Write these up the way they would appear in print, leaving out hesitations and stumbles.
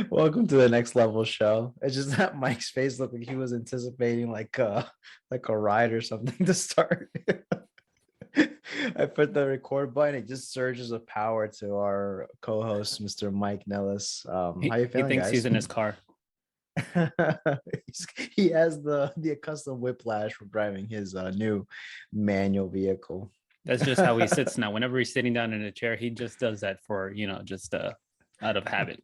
Welcome to the next level show. It's just that Mike's face looked like he was anticipating like a ride or something to start. I put the record button. It just surges of power to our co-host, Mr. Mike Nellis. How you He feeling, thinks guys? he's in his car. He has the accustomed whiplash from driving his new manual vehicle. That's just how he sits now. Whenever he's sitting down in a chair, he just does that for, just out of habit.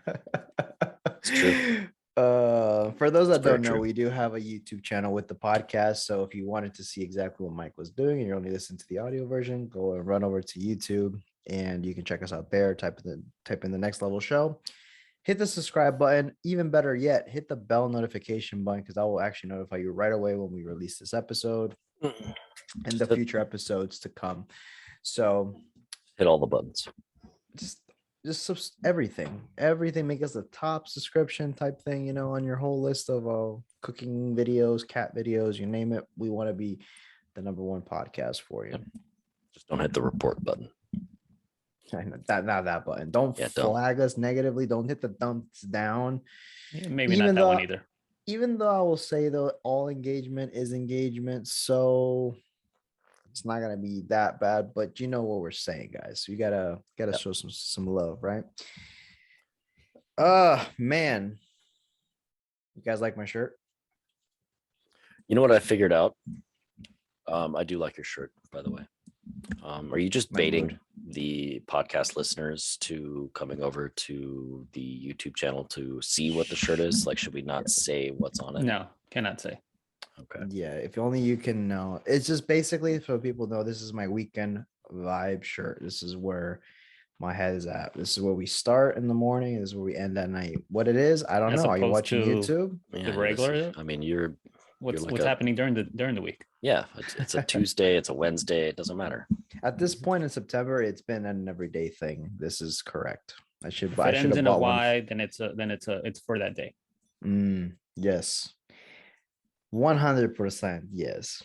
It's true. For those that don't know, true. we do have a YouTube channel with the podcast. So if you wanted to see exactly what Mike was doing and you're only listening to the audio version, go and run over to YouTube and you can check us out there. Type in the next level show. Hit the subscribe button. Even better yet, hit the bell notification button because I will actually notify you right away when we release this episode and the future episodes to come. So hit all the buttons. Just everything make us a top subscription type thing, on your whole list of cooking videos, cat videos, you name it. We want to be the number one podcast for you. Just don't hit the report button. Not that button. Don't flag us negatively. Don't hit the thumbs down. Yeah, maybe not that one either. Even though I will say though, all engagement is engagement, so it's not gonna be that bad, but you know what we're saying, guys. So you gotta show some love, right? Man, you guys like my shirt? You know what I figured out? I do like your shirt, by the way. Are you just baiting the podcast listeners to coming over to the YouTube channel to see what the shirt is? Like, should we not say what's on it? No, cannot say. Okay. Yeah, if only you can know. It's just basically so people know this is my weekend vibe shirt. This is where my head is at. This is where we start in the morning. This is where we end at night. What it is, I don't know. Are you watching YouTube? The regular? What's happening during the week? Yeah, it's a Tuesday, it's a Wednesday. It doesn't matter. At this point in September, it's been an everyday thing. This is correct. If it ends in a Y, then it's for that day. Yes. 100% yes.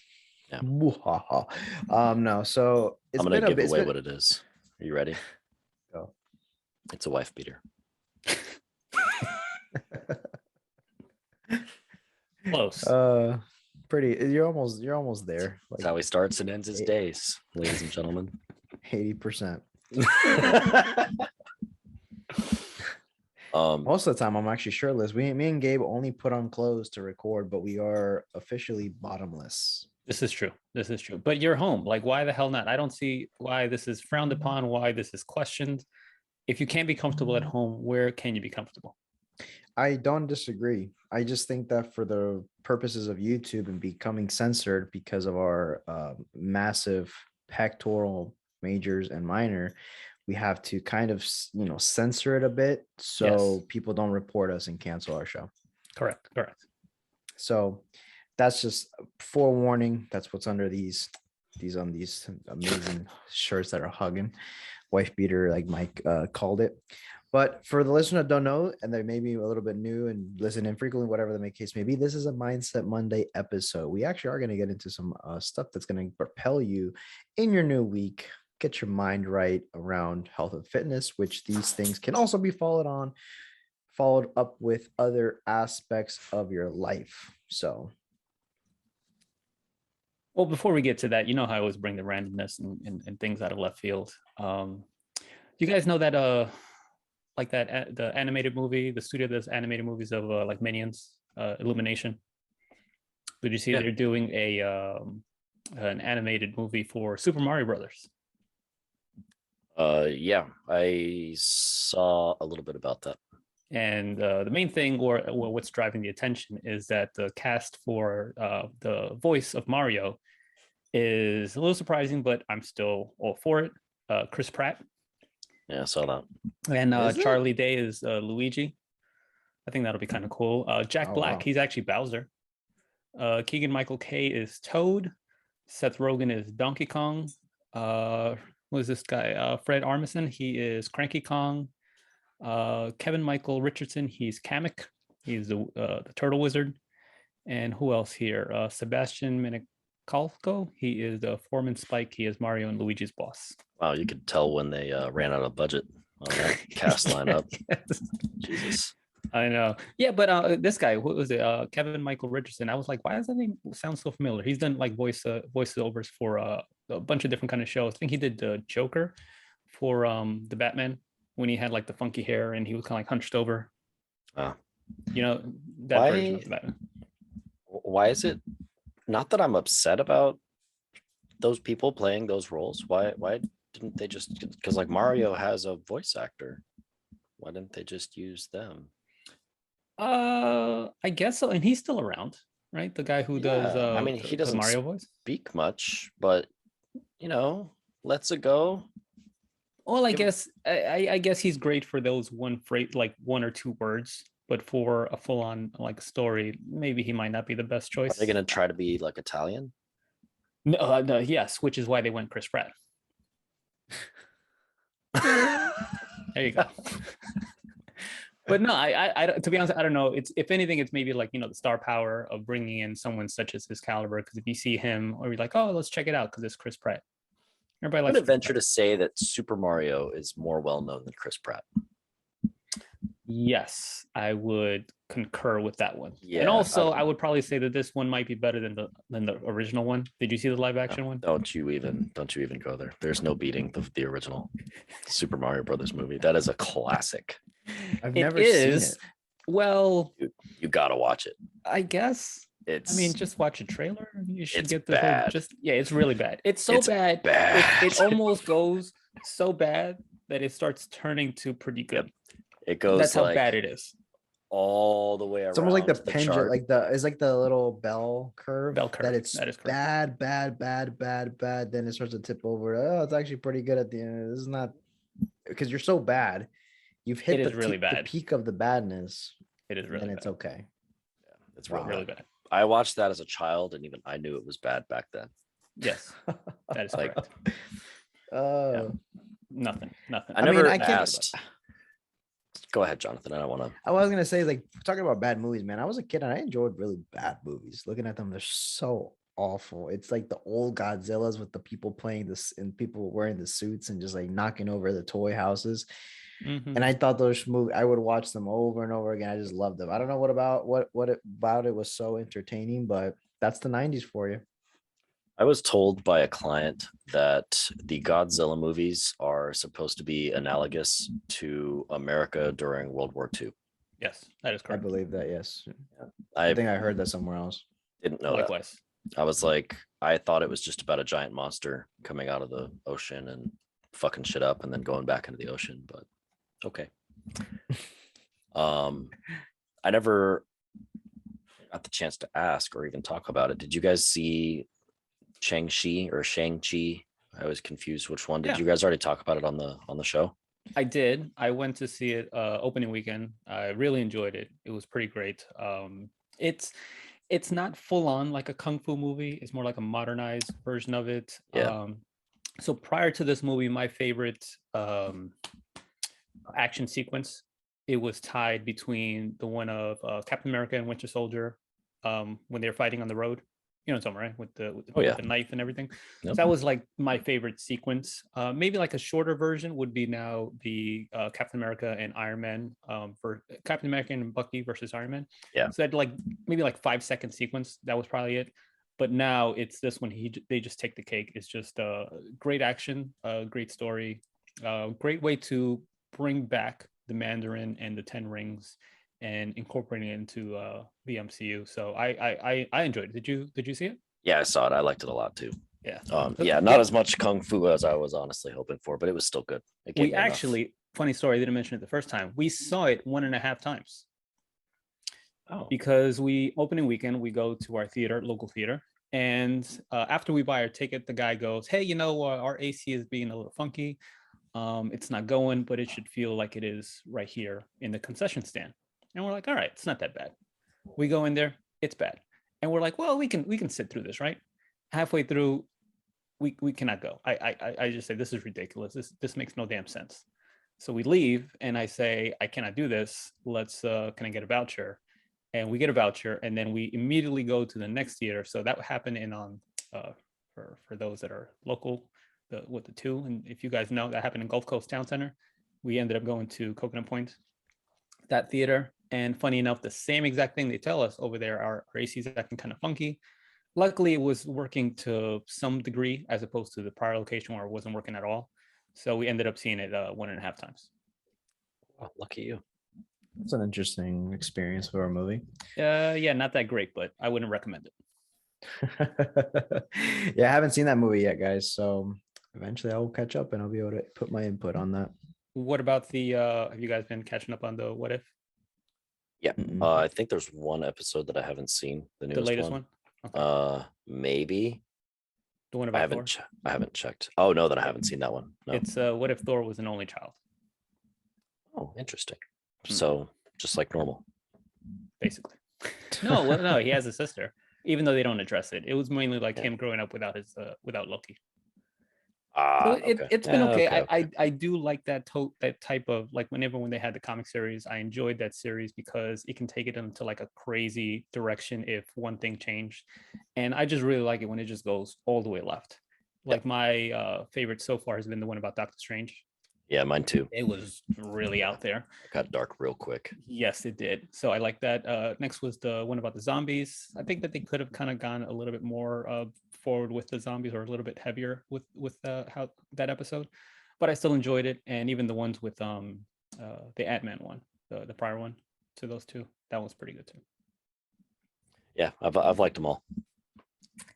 Yeah. No, so I'm gonna give away what it is. Are you ready? Go. It's a wife beater. Close. Pretty. You're almost there. That's how he starts and ends his days, ladies and gentlemen. 80%. Most of the time I'm actually shirtless. Me and Gabe only put on clothes to record, but we are officially bottomless. This is true. But you're home. Like, why the hell not? I don't see why this is frowned upon, why this is questioned. If you can't be comfortable at home, where can you be comfortable? I don't disagree. I just think that for the purposes of YouTube and becoming censored because of our massive pectoral majors and minor, we have to kind of, censor it a bit so people don't report us and cancel our show. Correct. So that's just forewarning. That's what's under these amazing shirts that are hugging. Wife beater, like Mike called it. But for the listener that don't know, and they may be a little bit new and listen infrequently, whatever the case may be, this is a Mindset Monday episode. We actually are going to get into some stuff that's going to propel you in your new week, get your mind right around health and fitness, which these things can also be followed up with other aspects of your life. So. Well, before we get to that, you know how I always bring the randomness and things out of left field. You guys know that the animated movie, the studio does animated movies of like Minions, Illumination. Did you see they're doing an animated movie for Super Mario Brothers? Yeah, I saw a little bit about that. And the main thing, or what's driving the attention, is that the cast for the voice of Mario is a little surprising, but I'm still all for it. Chris Pratt. Yeah, I saw that. And Charlie Day is Luigi. I think that'll be kind of cool. Jack Black, he's actually Bowser. Keegan-Michael Kay is Toad. Seth Rogen is Donkey Kong. Who is this guy? Fred Armisen, he is Cranky Kong. Kevin Michael Richardson, he's Kamek. He's the Turtle Wizard. And who else here? Sebastian Maniscalco, he is the Foreman Spike. He is Mario and Luigi's boss. Wow, you could tell when they ran out of budget on that cast lineup. Yes. Jesus. I know. Yeah, but this guy, what was it? Kevin Michael Richardson. I was like, why does that name sound so familiar? He's done like voiceovers for a bunch of different kind of shows. I think he did the Joker for the Batman when he had like the funky hair and he was kind of like hunched over. You know, that version of the Batman. Why is it not that I'm upset about those people playing those roles? Why didn't they just, because like Mario has a voice actor, why didn't they just use them? I guess so. And he's still around, right? The guy who does I mean, he the doesn't Mario voice. speak much, but lets it go. Well, I guess I guess he's great for those one phrase, like one or two words. But for a full-on like story, maybe he might not be the best choice. Are they going to try to be like Italian? No, yes, which is why they went Chris Pratt. There you go. But no, I to be honest, I don't know. It's, if anything, it's maybe like, the star power of bringing in someone such as his caliber. Because if you see him, or you're like, oh, let's check it out because it's Chris Pratt. Everybody I'm likes. going to venture to say that Super Mario is more well known than Chris Pratt. Yes, I would concur with that one. Yeah, and also I would probably say that this one might be better than the original one. Did you see the live action one? Don't you even go there. There's no beating the original Super Mario Brothers movie. That is a classic. I've never seen it. Well, you gotta watch it. I guess. It's, I mean, just watch a trailer. You should get the bad. whole. It's really bad. It's so bad. It almost goes so bad that it starts turning to pretty good. It goes. That's how bad it is. All the way around. It's almost like the pendulum, like it's like the little bell curve. That is bad. Then it starts to tip over. Oh, it's actually pretty good at the end. This is not, because you're so bad. You've hit the peak of the badness. It is really and bad. It's okay. Yeah, it's really bad. I watched that as a child, and even I knew it was bad back then. Yes, that is correct. Nothing. I never asked. Go ahead, Jonathan. I don't want to. I was gonna say, like, talking about bad movies, man. I was a kid and I enjoyed really bad movies. Looking at them, they're so awful. It's like the old Godzillas with the people playing this and people wearing the suits and just like knocking over the toy houses. Mm-hmm. And I thought those movies, I would watch them over and over again. I just loved them. I don't know what about it was so entertaining, but that's the 90s for you. I was told by a client that the Godzilla movies are supposed to be analogous to America during World War II. Yes, that is correct. I believe that, yes. I think I heard that somewhere else. Didn't know Likewise. That. I was like, I thought it was just about a giant monster coming out of the ocean and fucking shit up and then going back into the ocean, but okay. I never got the chance to ask or even talk about it. Did you guys see Shang-Chi or Shang-Chi? I was confused which one. Did you guys already talk about it on the show? I did. I went to see it opening weekend. I really enjoyed it. It was pretty great. It's not full on like a kung fu movie. It's more like a modernized version of it. Yeah. So prior to this movie, my favorite action sequence, it was tied between the one of Captain America and Winter Soldier when they were fighting on the road. You know, something, right? With the knife and everything. Yep. So that was like my favorite sequence. Maybe like a shorter version would be now the Captain America and Iron Man for Captain America and Bucky versus Iron Man. Yeah. So that like maybe like 5-second sequence. That was probably it. But now it's this one. They just take the cake. It's just great action, great story, great way to bring back the Mandarin and the 10 Rings and incorporating it into the MCU. So I enjoyed it. Did you see it? Yeah, I saw it. I liked it a lot too. Yeah. Not as much kung fu as I was honestly hoping for, but it was still good. We actually, funny story, I didn't mention it the first time. We saw it 1.5 times. Oh. Because opening weekend, we go to our local theater. And after we buy our ticket, the guy goes, hey, our AC is being a little funky. It's not going, but it should feel like it is right here in the concession stand. And we're like, all right, it's not that bad. We go in there, it's bad. And we're like, well, we can sit through this, right? Halfway through, we cannot go. I just say, this is ridiculous. This makes no damn sense. So we leave and I say, I cannot do this. Can I get a voucher? And we get a voucher and then we immediately go to the next theater. So that happened for those that are local, with the two. And if you guys know, that happened in Gulf Coast Town Center. we ended up going to Coconut Point, that theater. And funny enough, the same exact thing they tell us over there, our AC is acting kind of funky. Luckily, it was working to some degree as opposed to the prior location where it wasn't working at all. So we ended up seeing it 1.5 times. Oh, lucky you. It's an interesting experience for a movie. Yeah, not that great, but I wouldn't recommend it. Yeah, I haven't seen that movie yet, guys. So eventually I'll catch up and I'll be able to put my input on that. What about the have you guys been catching up on the What If? Yeah. Mm-mm. I think there's one episode that I haven't seen. The newest latest one? Okay. Maybe. The one I about haven't Thor? I haven't checked. Oh no, then I haven't seen that one. No. It's what if Thor was an only child? Oh, interesting. Hmm. So just like normal. Basically. No, he has a sister. Even though they don't address it, it was mainly like him growing up without his without Loki. So it's been okay. I do like that type of, like, when they had the comic series, I enjoyed that series because it can take it into like a crazy direction if one thing changed, and I just really like it when it just goes all the way left. Like my favorite so far has been the one about Doctor Strange. Yeah, mine too. It was really out there. It got dark real quick. Yes, it did. So I like that. Next was the one about the zombies. I think that they could have kind of gone a little bit more forward with the zombies, or a little bit heavier with how that episode. But I still enjoyed it, and even the ones with the Ant-Man one, the prior one to those two, that was pretty good too. Yeah, I've liked them all.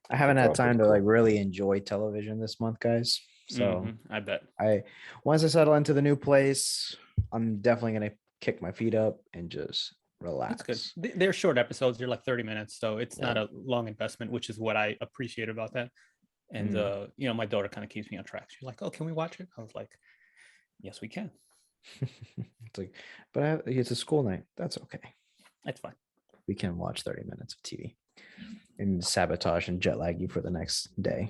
I haven't had time to like really enjoy television this month, guys. So I bet once I settle into the new place, I'm definitely gonna kick my feet up and just relax. That's good. They're short episodes. They're like 30 minutes, so it's not a long investment, which is what I appreciate about that. And my daughter kind of keeps me on track. She's like, "Oh, can we watch it?" I was like, "Yes, we can." It's like, but it's a school night. That's okay. That's fine. We can watch 30 minutes of TV and sabotage and jet lag you for the next day.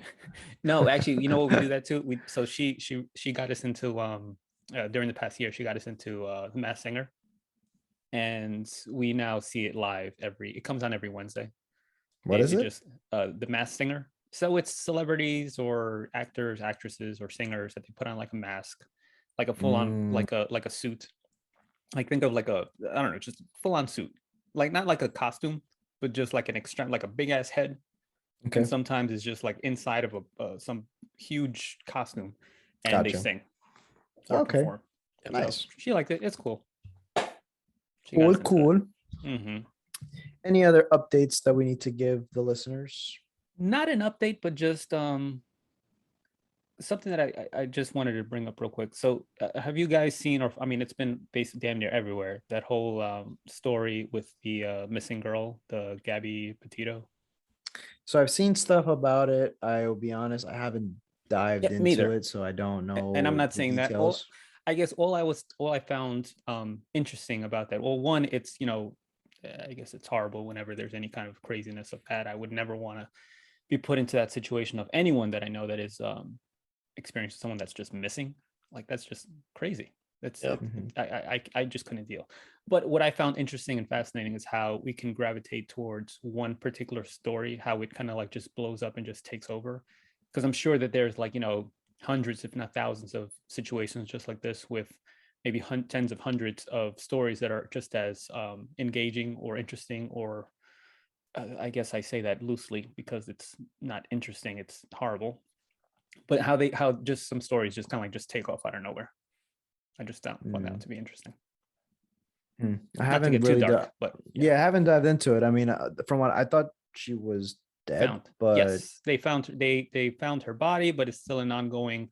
No, actually, you know what, we do that too. She got us into during the past year, she got us into The Masked Singer, and we now see it live it comes on every Wednesday. What is it? Just The Masked Singer. So it's celebrities or actors, actresses, or singers that they put on like a mask, like a full on like a suit. Like, think of like I don't know, just full on suit, like not like a costume, but just like an extra, like a big ass head. Okay. And sometimes it's just like inside of some huge costume, and they sing. Okay. Perform. Nice. So she liked it. It's cool. Cool. Mm-hmm. Any other updates that we need to give the listeners? Not an update, but just something that I just wanted to bring up real quick. So have you guys seen, or I mean, it's been basically damn near everywhere, that whole story with the missing girl, the Gabby Petito? So I've seen stuff about it. I will be honest, I haven't dived into it, so I don't know. And I'm not saying details. I guess all I found interesting about that. Well, one, it's, I guess it's horrible whenever there's any kind of craziness of that. I would never want to be put into that situation of anyone that I know that is experiencing someone that's just missing. Like, that's just crazy. That's I just couldn't deal. But what I found interesting and fascinating is how we can gravitate towards one particular story, how it kind of like just blows up and just takes over. Because I'm sure that there's like, hundreds, if not thousands, of situations just like this, with maybe tens of hundreds of stories that are just as engaging or interesting, or I guess I say that loosely because it's not interesting, it's horrible. But how just some stories just kind of like just take off out of nowhere. I just found that to be interesting. I haven't really dark, but I haven't dived into it. I mean, from what I thought, she was dead, but yes, they found her body, but it's still an ongoing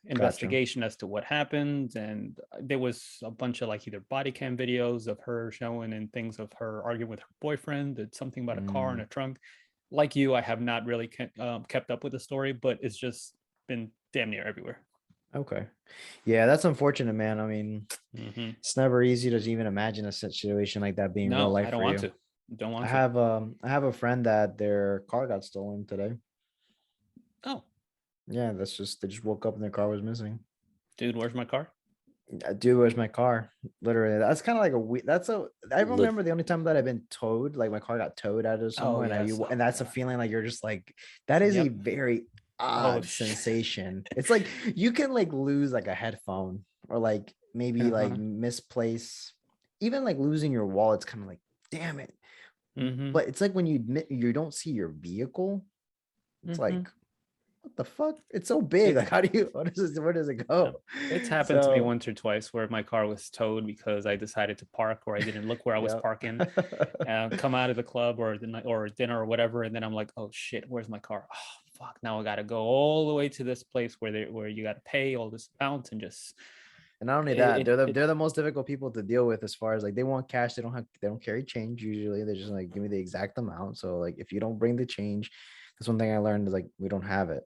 investigation as to what happened. And there was a bunch of like either body cam videos of her showing and things of her arguing with her boyfriend. It's something about a car in a trunk. Like you, I have not really kept up with the story, but it's just been damn near everywhere. Okay. Yeah, that's unfortunate, man. I mean, it's never easy to even imagine a situation like that being real life. I don't want to. Don't want to. I have a friend that their car got stolen today. Oh. Yeah, they just woke up and their car was missing. Dude, where's my car? Dude, where's my car? Literally, that's kind of like I remember the only time that I've been towed, like my car got towed out of somewhere, and that's a feeling like you're just like, that is a very odd shit. sensation. It's like you can like lose like a headphone or like maybe like misplace, even like losing your wallet's kind of like, damn it. But it's like when you admit you don't see your vehicle, it's like, what the fuck? It's so big. Like, how do you, where does it go? It's happened to me once or twice where my car was towed because I decided to park or I didn't look where I was parking, come out of the club or the night or dinner or whatever. And then I'm like, oh shit, where's my car? Oh fuck. Now I got to go all the way to this place where you got to pay all this amount and just. And not only that, they're the most difficult people to deal with as far as like they want cash. They don't carry change usually. They're just like, give me the exact amount. So like if you don't bring the change, that's one thing I learned is like we don't have it.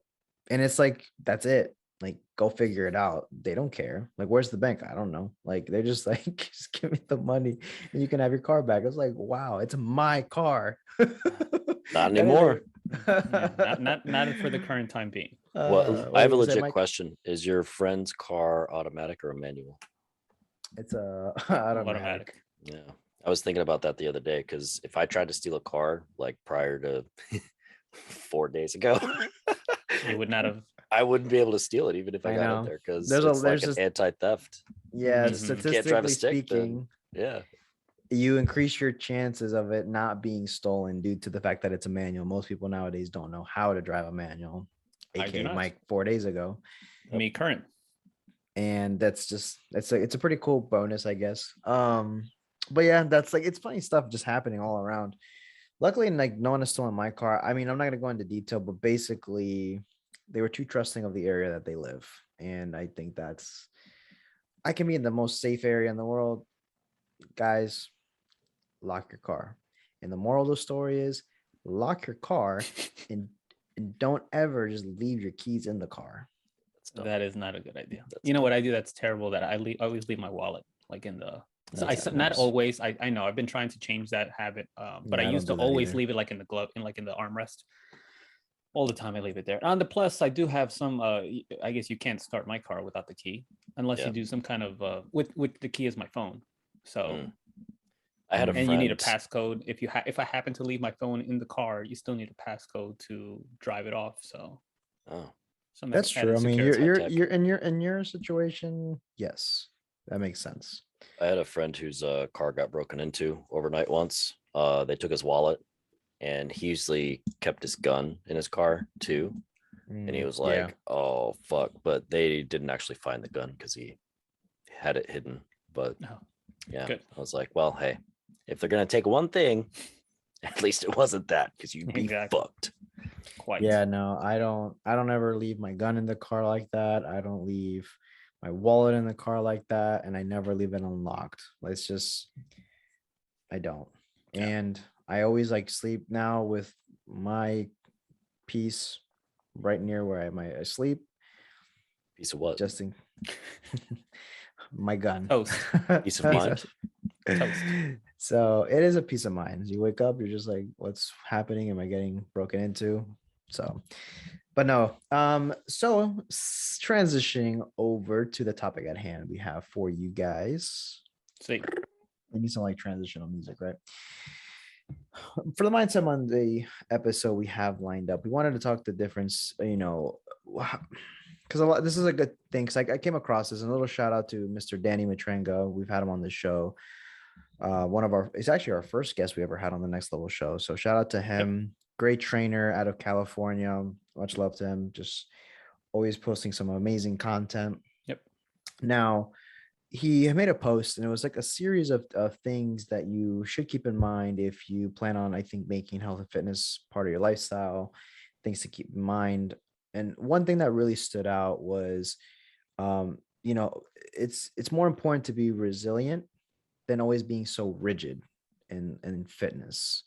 And it's like, that's it. Like, go figure it out. They don't care. Like, where's the bank? I don't know. Like, they're just like, just give me the money and you can have your car back. It's like, wow, it's my car. Not anymore. Not for the current time being. Well, I have a legit question. Is your friend's car automatic or a manual? It's a automatic. Yeah. I was thinking about that the other day because if I tried to steal a car like prior to 4 days ago, you would not have. I wouldn't be able to steal it even if I got it there because it's like an anti-theft. Yeah, statistically speaking, you increase your chances of it not being stolen due to the fact that it's a manual. Most people nowadays don't know how to drive a manual, aka Mike 4 days ago. Me current. And that's just it's a pretty cool bonus, I guess. But yeah, that's like it's funny stuff just happening all around. Luckily, like no one has stolen my car. I mean, I'm not gonna go into detail, but basically, they were too trusting of the area that they live, and I think I can be in the most safe area in the world, guys. Lock your car, and the moral of the story is lock your car, and don't ever just leave your keys in the car. That is not a good idea. You know what I do? That's terrible. That I always leave my wallet like in the. So not always. I know I've been trying to change that habit, but I used to always leave it like in the glove, in the armrest. All the time I leave it there. On the plus, I do have some. I guess you can't start my car without the key unless you do some kind of with the key is my phone. So I had a friend. You need a passcode. If I happen to leave my phone in the car, you still need a passcode to drive it off. So that's true. I mean, you're in your situation. Yes, that makes sense. I had a friend whose car got broken into overnight once. They took his wallet, and he usually kept his gun in his car too. And he was like, "Oh fuck!" But they didn't actually find the gun because he had it hidden. But I was like, "Well, hey, if they're gonna take one thing, at least it wasn't that, because you'd be fucked." Quite. Yeah, no, I don't ever leave my gun in the car like that. I don't leave my wallet in the car like that, and I never leave it unlocked. It's just I don't. And I always like sleep now with my piece right near where I sleep. Piece of what? Just in my gun. Toast. Piece of mind. Toast. So it is a peace of mind. You wake up, you're just like, what's happening? Am I getting broken into? So, but no. So transitioning over to the topic at hand, we have for you guys. Sweet. Maybe some like transitional music, right? For the Mindset Monday episode we have lined up, we wanted to talk the difference, because this is a good thing. Because I came across this, and a little shout out to Mr. Danny Matrenga. We've had him on the show. It's actually our first guest we ever had on the Next Level show. So shout out to him. Yep. Great trainer out of California. Much love to him. Just always posting some amazing content. Yep. Now, he made a post, and it was like a series of things that you should keep in mind if you plan on, I think, making health and fitness part of your lifestyle. Things to keep in mind. And one thing that really stood out was, it's more important to be resilient than always being so rigid in fitness.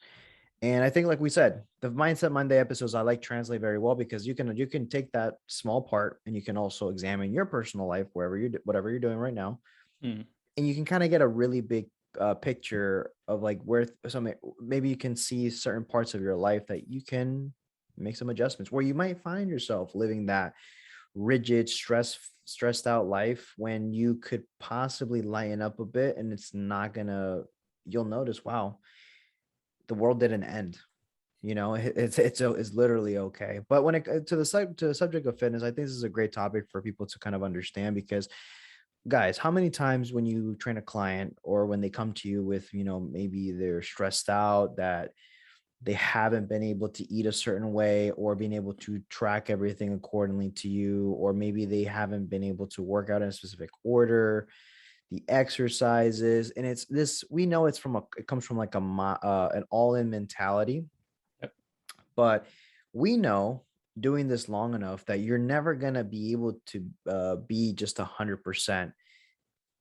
And I think, like we said, the Mindset Monday episodes I like translate very well, because you can take that small part and you can also examine your personal life whatever you're doing right now, and you can kind of get a really big picture of like where maybe you can see certain parts of your life that you can make some adjustments, where you might find yourself living that rigid, stressed out life when you could possibly lighten up a bit, and you'll notice, wow, the world didn't end. It's literally okay. But when it to the subject of fitness, I think this is a great topic for people to kind of understand, because guys, how many times when you train a client or when they come to you with, maybe they're stressed out, that they haven't been able to eat a certain way or being able to track everything accordingly to you, or maybe they haven't been able to work out in a specific order, the exercises, and it's this, we know it comes from like an all-in mentality. Yep. But we know, doing this long enough, that you're never going to be able to be just 100%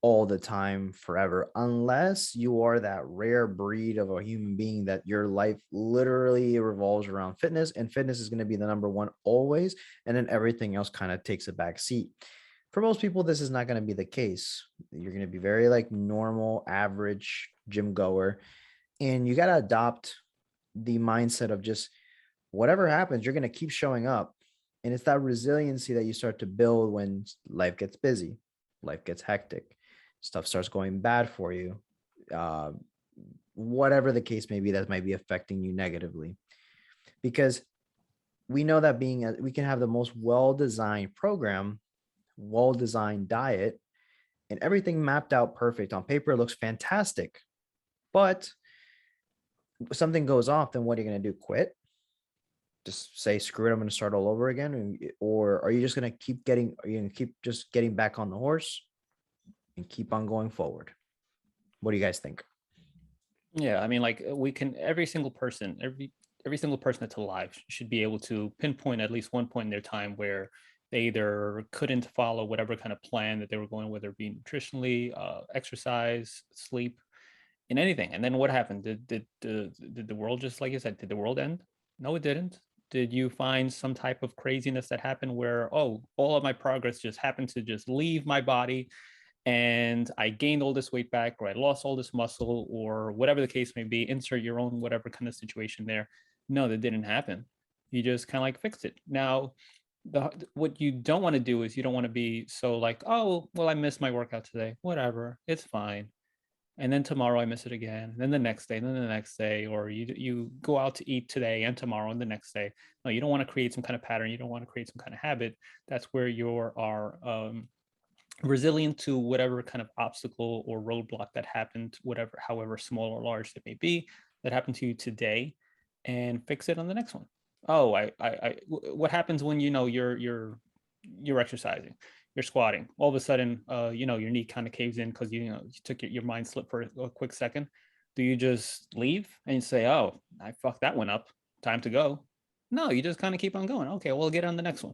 all the time forever, unless you are that rare breed of a human being that your life literally revolves around fitness, and fitness is going to be the number one always, and then everything else kind of takes a back seat. For most people, this is not going to be the case. You're going to be very like normal, average gym goer, and you got to adopt the mindset of just whatever happens, you're going to keep showing up. And it's that resiliency that you start to build when life gets busy, life gets hectic, stuff starts going bad for you, uh, whatever the case may be that might be affecting you negatively. Because we know that we can have the most well-designed program, well-designed diet, and everything mapped out perfect on paper. It looks fantastic. But something goes off, then what are you going to do? Quit? Just say, screw it, I'm going to start all over again? Or are you just going to are you going to keep just getting back on the horse and keep on going forward? What do you guys think? Yeah, I mean, like we can, every single person that's alive should be able to pinpoint at least one point in their time where they either couldn't follow whatever kind of plan that they were going, whether it be nutritionally, exercise, sleep, in anything. And then what happened? Did the world, just like you said, did the world end? No, it didn't. Did you find some type of craziness that happened where, oh, all of my progress just happened to just leave my body and I gained all this weight back, or I lost all this muscle, or whatever the case may be? Insert your own whatever kind of situation there. No, that didn't happen. You just kind of like fixed it. Now, what you don't want to do is you don't want to be so like, oh, well, I missed my workout today. Whatever, it's fine. And then tomorrow I miss it again. And then the next day, and then the next day, or you go out to eat today and tomorrow and the next day. No, you don't want to create some kind of pattern. You don't want to create some kind of habit. That's where you are resilient to whatever kind of obstacle or roadblock that happened, whatever, however small or large it may be, that happened to you today, and fix it on the next one. Oh, what happens when you're exercising, you're squatting, all of a sudden, your knee kind of caves in because you took your mind slip for a quick second. Do you just leave and say, oh, I fucked that one up, time to go? No, you just kind of keep on going. Okay, we'll get on the next one.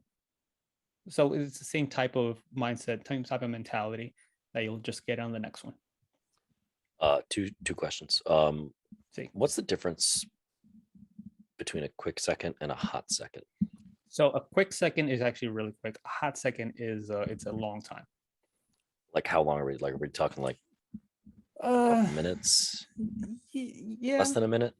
So it's the same type of mindset, same type of mentality that you'll just get on the next one. Two questions. See, what's the difference between a quick second and a hot second? So a quick second is actually really quick. A hot second is it's a long time. Like how long are we? Like, are we talking like minutes? Yeah, less than a minute.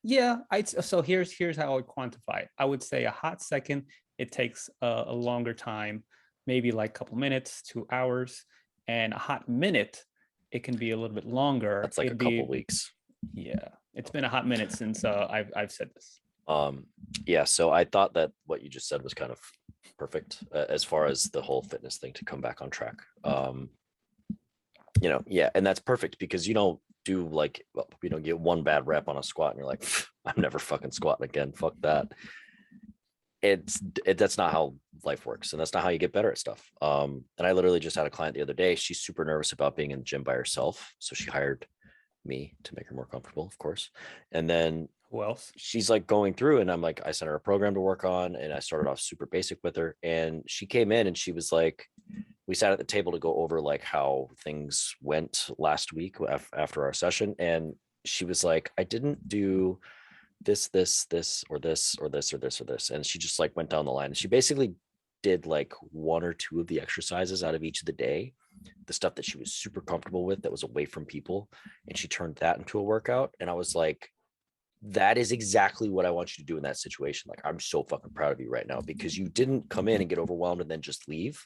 Yeah, so here's how I would quantify it. I would say a hot second, it takes a longer time, maybe like a couple minutes, 2 hours, and a hot minute, it can be a little bit longer. That's like a couple weeks. Yeah, it's been a hot minute since I've said this. Yeah, so I thought that what you just said was kind of perfect as far as the whole fitness thing to come back on track. Yeah, and that's perfect because you don't do like, get one bad rep on a squat and you're like, I'm never fucking squatting again. Fuck that. That's not how life works, and that's not how you get better at stuff. And I literally just had a client the other day. She's super nervous about being in the gym by herself, so she hired me to make her more comfortable, of course. And then who else? She's like going through, and I'm like, I sent her a program to work on, and I started off super basic with her. And she came in and she was like, we sat at the table to go over like how things went last week after our session. And she was like, I didn't do this, or this, or this, or this, or this. And she just like went down the line. And she basically did like one or two of the exercises out of each of the day, the stuff that she was super comfortable with that was away from people. And she turned that into a workout. And I was like, that is exactly what I want you to do in that situation. Like, I'm so fucking proud of you right now because you didn't come in and get overwhelmed and then just leave.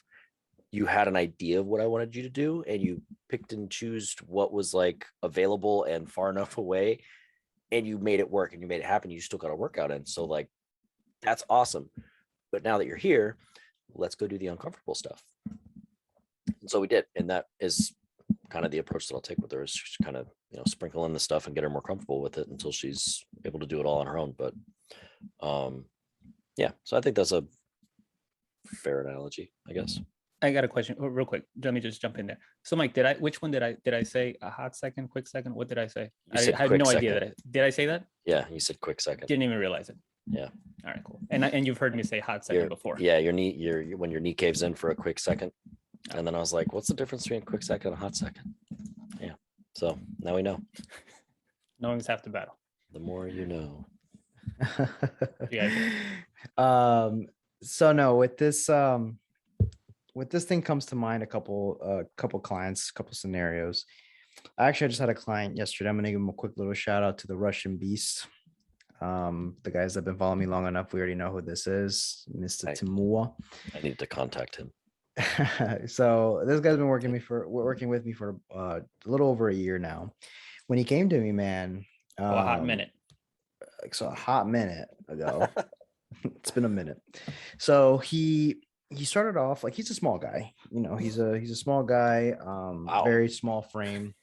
You had an idea of what I wanted you to do, and you picked and chose what was like available and far enough away and you made it work and you made it happen. You still got a workout in. So like, that's awesome. But now that you're here, let's go do the uncomfortable stuff. And so we did. And that is kind of the approach that I'll take with her, is just kind of, sprinkle in the stuff and get her more comfortable with it until she's able to do it all on her own. But yeah, so I think that's a fair analogy, I guess. I got a question real quick. Let me just jump in there. So Mike, which one did I say? A hot second, quick second? What did I say? I had no idea did I say that? Yeah, you said quick second. Didn't even realize it. Yeah. All right, cool. And you've heard me say hot second before. Yeah, when your knee caves in for a quick second. And then I was like, what's the difference between a quick second and a hot second? Yeah. So now we know. Knowing's half the battle. The more you know. So no, with this thing comes to mind a couple clients, couple scenarios. I just had a client yesterday. I'm gonna give him a quick little shout out to the Russian Beast. The guys that have been following me long enough, we already know who this is, Mr. Timur. I need to contact him. So this guy's been working with me for a little over a year now. When he came to me, man, a hot minute. So a hot minute ago. It's been a minute. So he started off like, he's a small guy. He's a small guy, very small frame.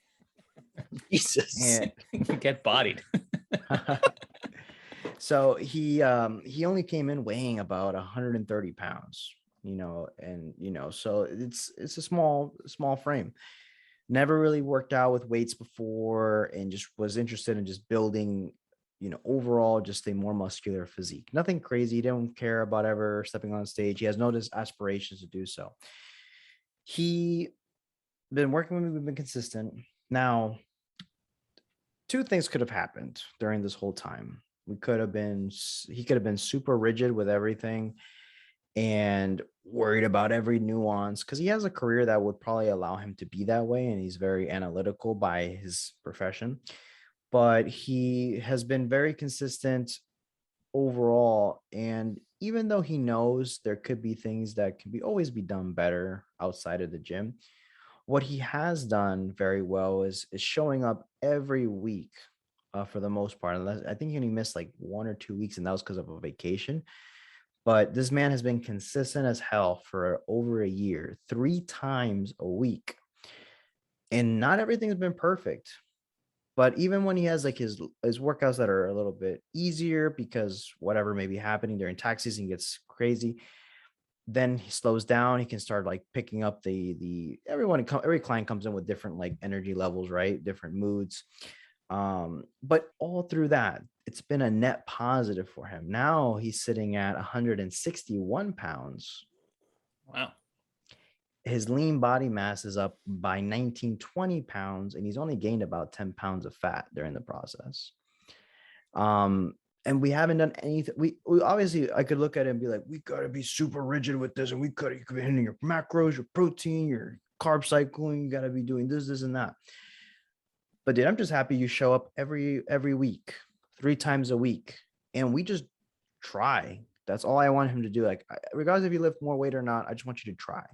Jesus. Get bodied. So he only came in weighing about 130 pounds, so it's a small frame. Never really worked out with weights before, and just was interested in just building, overall just a more muscular physique. Nothing crazy. He don't care about ever stepping on stage. He has no aspirations to do so. He been working with me. We've been consistent. Now, two things could have happened during this whole time. He could have been super rigid with everything and worried about every nuance, because he has a career that would probably allow him to be that way, and he's very analytical by his profession. But he has been very consistent overall, and even though he knows there could be things that can always be done better outside of the gym, what he has done very well is showing up every week, for the most part. Unless I think he only missed like 1 or 2 weeks, and that was because of a vacation. But this man has been consistent as hell for over a year, 3 times a week. And not everything's been perfect. But even when he has like his workouts that are a little bit easier because whatever may be happening during tax season gets crazy, then he slows down. He can start like picking up every client comes in with different like energy levels, right? Different moods. But all through that, it's been a net positive for him. Now he's sitting at 161 pounds. Wow. His lean body mass is up by 19-20 pounds, and he's only gained about 10 pounds of fat during the process. And we haven't done anything. We obviously, I could look at it and be like, we got to be super rigid with this, and you could be hitting your macros, your protein, your carb cycling. You got to be doing this, and that. But dude, I'm just happy you show up every week, 3 times a week, and we just try. That's all I want him to do. Like, regardless if you lift more weight or not, I just want you to try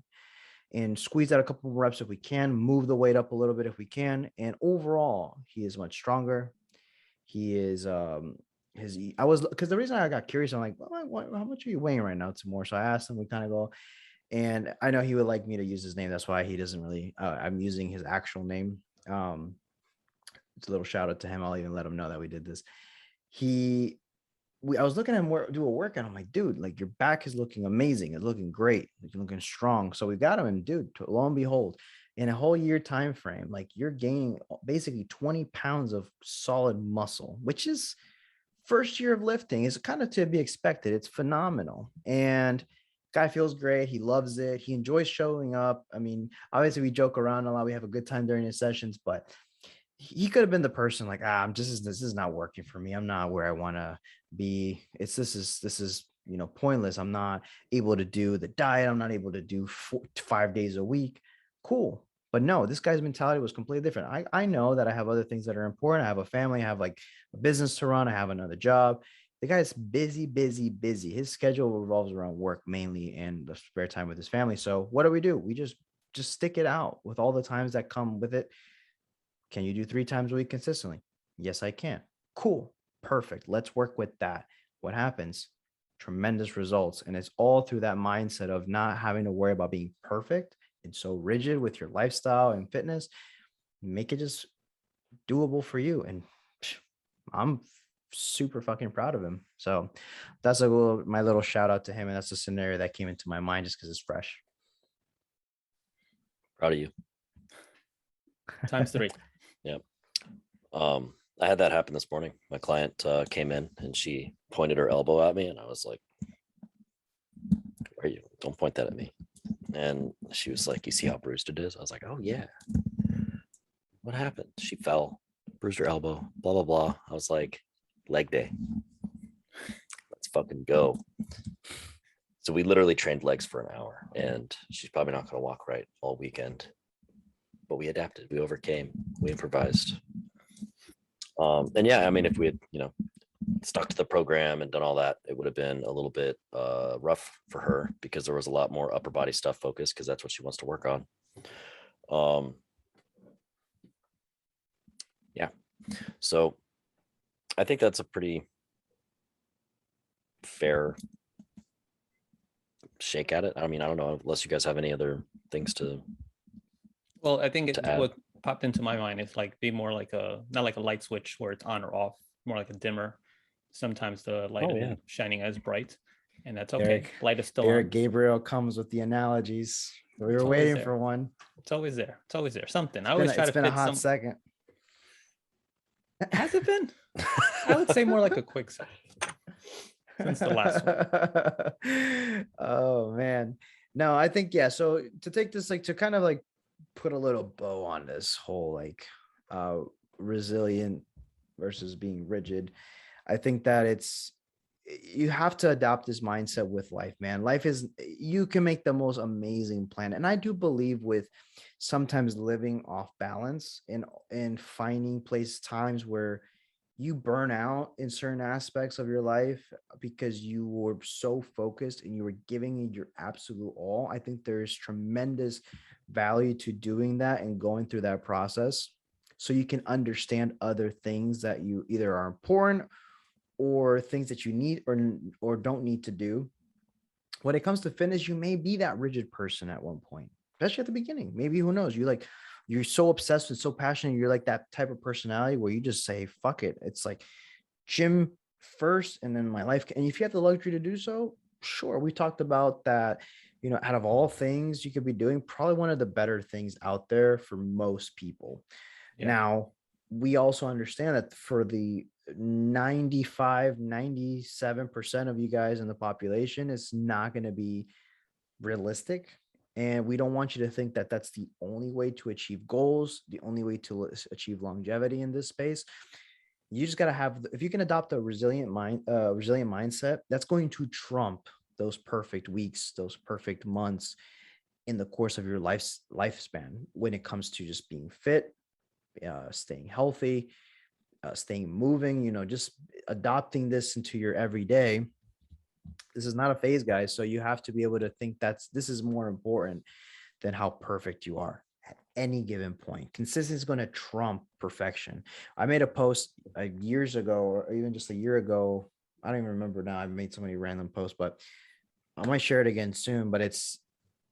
and squeeze out a couple of reps if we can, move the weight up a little bit if we can. And overall, he is much stronger. He is because the reason I got curious, I'm like, how much are you weighing right now, Timur? So I asked him, we kind of go, and I know he would like me to use his name. That's why he doesn't really, I'm using his actual name. It's a little shout out to him. I'll even let him know that we did this. I was looking at him do a workout. I'm like, dude, like your back is looking amazing. It's looking great. You're looking strong. So we got him, and dude, lo and behold, in a whole year time frame, like you're gaining basically 20 pounds of solid muscle, which is first year of lifting, is kind of to be expected. It's phenomenal. And guy feels great. He loves it. He enjoys showing up. I mean, obviously we joke around a lot. We have a good time during his sessions, but he could have been the person like, this is not working for me. I'm not where I want to be. This is pointless. I'm not able to do the diet. I'm not able to do 5 days a week. Cool. But no, this guy's mentality was completely different. I know that I have other things that are important. I have a family. I have like a business to run. I have another job. The guy's busy. His schedule revolves around work mainly, and the spare time with his family. So what do? We just stick it out with all the times that come with it. Can you do 3 times a week consistently? Yes, I can. Cool, perfect. Let's work with that. What happens? Tremendous results. And it's all through that mindset of not having to worry about being perfect and so rigid with your lifestyle and fitness. Make it just doable for you. And I'm super fucking proud of him. So that's my little shout out to him. And that's a scenario that came into my mind just because it's fresh. Proud of you. Times 3. Yeah. I had that happen this morning. My client came in and she pointed her elbow at me, and I was like, "Where are you? Don't point that at me." And she was like, "You see how bruised it is?" I was like, "Oh yeah." What happened? She fell, bruised her elbow, blah blah blah. I was like, "Leg day. Let's fucking go." So we literally trained legs for an hour, and she's probably not going to walk right all weekend. But we adapted, we overcame, we improvised. And yeah, I mean, if we had, stuck to the program and done all that, it would have been a little bit rough for her because there was a lot more upper body stuff focused because that's what she wants to work on. Yeah. So I think that's a pretty fair shake at it. I mean, I don't know, unless you guys have any other things to. Well, I think to add. what popped into my mind is like be more like not like a light switch where it's on or off, more like a dimmer. Sometimes the light isn't shining as bright, and that's okay. Light is still on. Gabriel comes with the analogies. We were waiting for one. It's always there. It's always there. Something. It's been a hot second. Has it been? I would say more like a quick second since the last one. Oh man. No, I think, yeah. So to take this, like, to kind of like put a little bow on this whole like resilient versus being rigid, I think that you have to adopt this mindset with life, man. Life is, you can make the most amazing plan. And I do believe with sometimes living off balance and finding times where you burn out in certain aspects of your life because you were so focused and you were giving it your absolute all. I think there's tremendous value to doing that and going through that process so you can understand other things that you either are important or things that you need or don't need to do. When it comes to fitness, you may be that rigid person at one point, especially at the beginning. Maybe, who knows, you're so obsessed and so passionate. You're like that type of personality where you just say, fuck it. It's like gym first and then my life. And if you have the luxury to do so, sure. We talked about that, out of all things you could be doing, probably one of the better things out there for most people. Yeah. Now, we also understand that for the 97% of you guys in the population, it's not going to be realistic. And we don't want you to think that that's the only way to achieve goals, the only way to achieve longevity in this space. You just got to have, if you can adopt a resilient mindset, that's going to trump those perfect weeks, those perfect months in the course of your lifespan when it comes to just being fit, staying healthy, staying moving, just adopting this into your everyday. This is not a phase, guys. So you have to be able to think this is more important than how perfect you are at any given point. Consistency is going to trump perfection. I made a post years ago, or even just a year ago. I don't even remember now. I've made so many random posts, but I might share it again soon. But it's,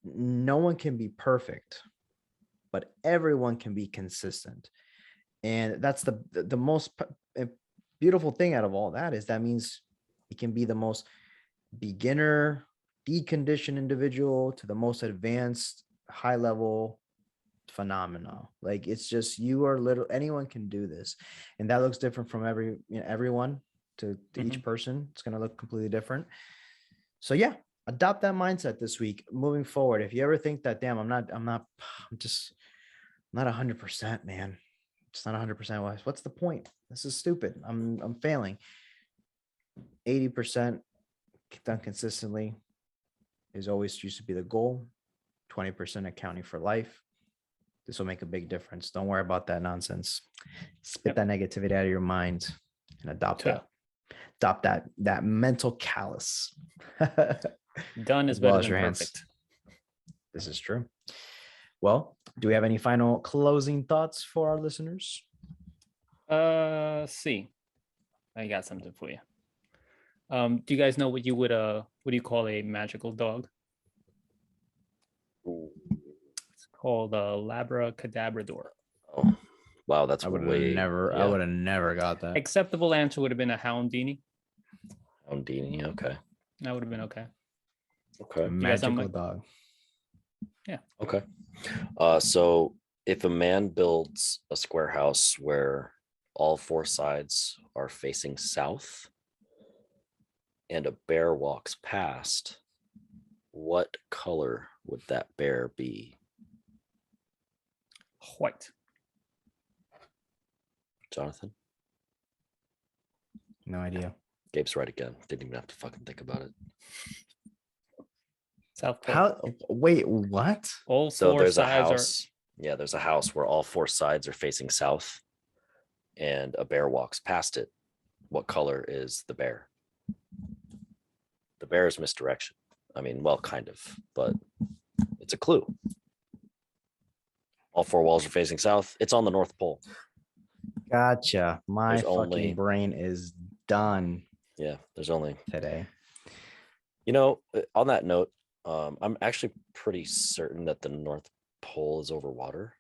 no one can be perfect, but everyone can be consistent. And that's the most beautiful thing out of all that, is that means it can be the most beginner, deconditioned individual to the most advanced, high level phenomenal. Like, it's just, anyone can do this. And that looks different from everyone to each person. It's going to look completely different. So adopt that mindset this week moving forward. If you ever think that, damn, I'm not 100%, man. It's not 100% wise. What's the point? This is stupid. I'm failing. 80% done consistently is always used to be the goal. 20% accounting for life. This will make a big difference. Don't worry about that nonsense. Spit that negativity out of your mind and adopt that mental callus. Done is better than perfect. This is true. Well, do we have any final closing thoughts for our listeners? See. I got something for you. Do you guys know what you would what do you call a magical dog? It's called a Labracadabrador. Oh, wow, that's I would have way never. I yeah, would have never got that. Acceptable answer would have been a Houndini. Houndini. Okay. That would have been okay. Okay. guys have Magical my- dog. Okay. So if a man builds a square house where all four sides are facing south and a bear walks past, what color would that bear be? White. Jonathan? No idea. Gabe's right again. Didn't even have to fucking think about it. South Pole. How? Wait, what? All So four there's a sides house. Yeah, there's a house where all four sides are facing south and a bear walks past it. What color is the bear? The bear is misdirection. I mean, well, kind of, but it's a clue. All four walls are facing south. It's on the North Pole. Gotcha. My There's fucking only- brain is done Yeah, there's only, today. On that note, I'm actually pretty certain that the North Pole is over water.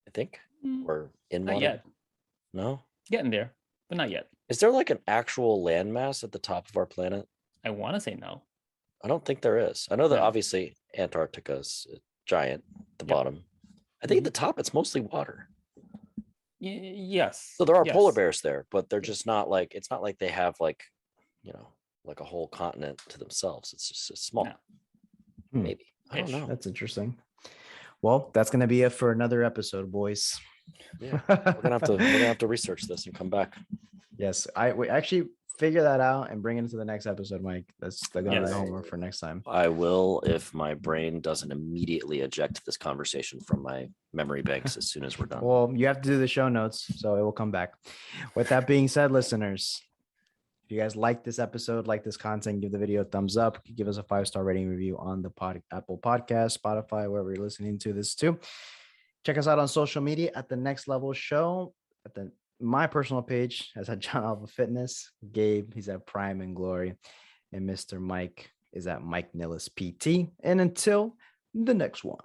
I think, Mm, or in not water. yet. No? Getting there, but not yet. Is there like an actual landmass at the top of our planet? I want to say no. I don't think there is. I know that No. obviously Antarctica is giant at the Yep. bottom. I think at the top it's mostly water. Yes. So there are polar yes. bears there, but they're just not like, it's not like they have like, like a whole continent to themselves. It's just it's small. No. Maybe. I don't Ish. know. That's interesting. Well, that's gonna be it for another episode, boys. Yeah. We're gonna have to research this and come back. Yes, we actually figure that out and bring it into the next episode, Mike. That's gonna be Yes. the homework for next time. I will if my brain doesn't immediately eject this conversation from my memory banks as soon as we're done. Well, you have to do the show notes, so it will come back. With that being said, listeners, if you guys like this episode, like this content, give the video a thumbs up. Give us a 5-star rating review on the Apple Podcast, Spotify, wherever you're listening to this too. Check us out on social media at The Next Level Show. At my personal page as at John Alpha Fitness. Gabe, he's at Prime and Glory. And Mr. Mike is at Mike Nillis PT. And until the next one.